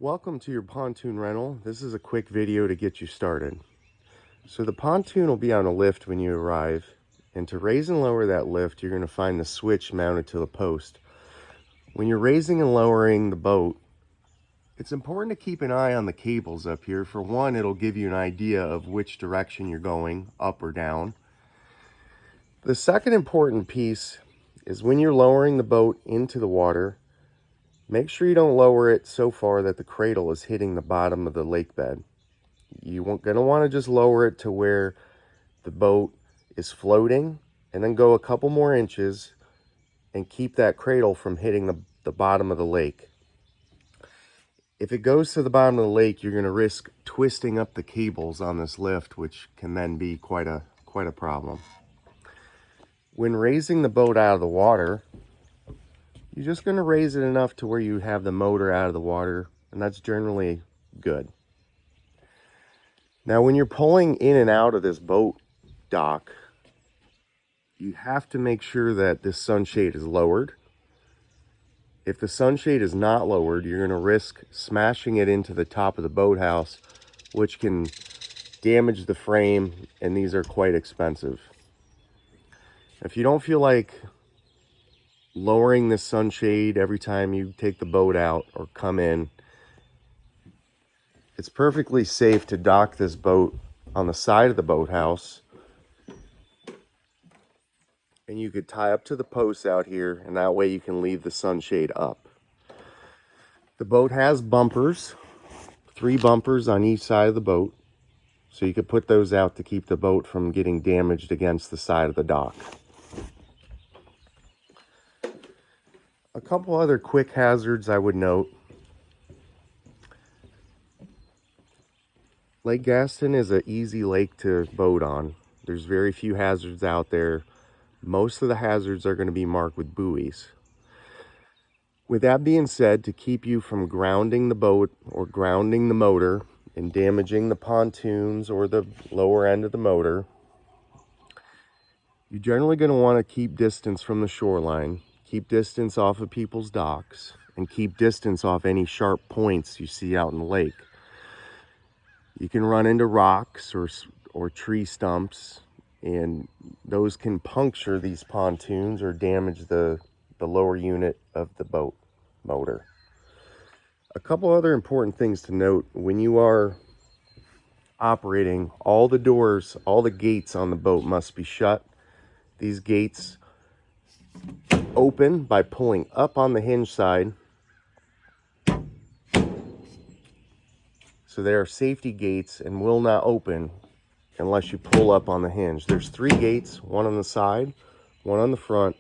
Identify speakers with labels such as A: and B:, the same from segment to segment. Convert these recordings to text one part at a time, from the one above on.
A: Welcome to your pontoon rental. This is a quick video to get you started. So the pontoon will be on a lift when you arrive, and to raise and lower that lift, you're going to find the switch mounted to the post. When you're raising and lowering the boat, it's important to keep an eye on the cables up here. For one, it'll give you an idea of which direction you're going, up or down. The second important piece is when you're lowering the boat into the water, make sure you don't lower it so far that the cradle is hitting the bottom of the lake bed. You're going to want to just lower it to where the boat is floating, and then go a couple more inches and keep that cradle from hitting the bottom of the lake. If it goes to the bottom of the lake, you're going to risk twisting up the cables on this lift, which can then be quite a problem. When raising the boat out of the water, you're just going to raise it enough to where you have the motor out of the water, and that's generally good. Now, when you're pulling in and out of this boat dock, you have to make sure that this sunshade is lowered. If the sunshade is not lowered, you're going to risk smashing it into the top of the boathouse, which can damage the frame, and these are quite expensive. If you don't feel like lowering this sunshade every time you take the boat out or come in, it's perfectly safe to dock this boat on the side of the boathouse, and you could tie up to the posts out here, and that way you can leave the sunshade up. The boat has bumpers, 3 bumpers on each side of the boat, so you could put those out to keep the boat from getting damaged against the side of the dock. A couple other quick hazards I would note. Lake Gaston is an easy lake to boat on. There's very few hazards out there. Most of the hazards are going to be marked with buoys. With that being said, to keep you from grounding the boat or grounding the motor and damaging the pontoons or the lower end of the motor, you're generally going to want to keep distance from the shoreline, keep distance off of people's docks, and keep distance off any sharp points you see out in the lake. You can run into rocks or tree stumps, and those can puncture these pontoons or damage the lower unit of the boat motor. A couple other important things to note: when you are operating, all the doors, all the gates on the boat must be shut. These gates open by pulling up on the hinge side. So they are safety gates and will not open unless you pull up on the hinge. There's 3 gates, one on the side, one on the front,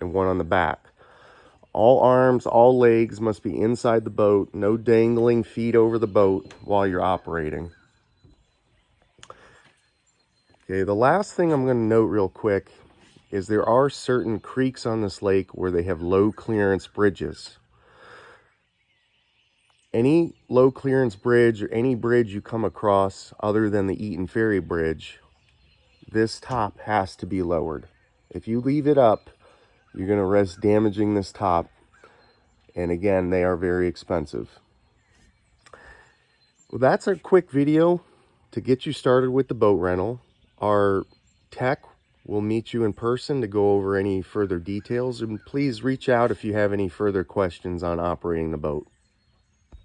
A: and one on the back. All arms, all legs must be inside the boat. No dangling feet over the boat while you're operating. Okay, the last thing I'm going to note real quick is there are certain creeks on this lake where they have low clearance bridges. Any low clearance bridge or any bridge you come across other than the Eaton Ferry Bridge, this top has to be lowered. If you leave it up, you're going to risk damaging this top, and again, they are very expensive. Well, that's a quick video to get you started with the boat rental. Our tech will meet you in person to go over any further details, and please reach out if you have any further questions on operating the boat.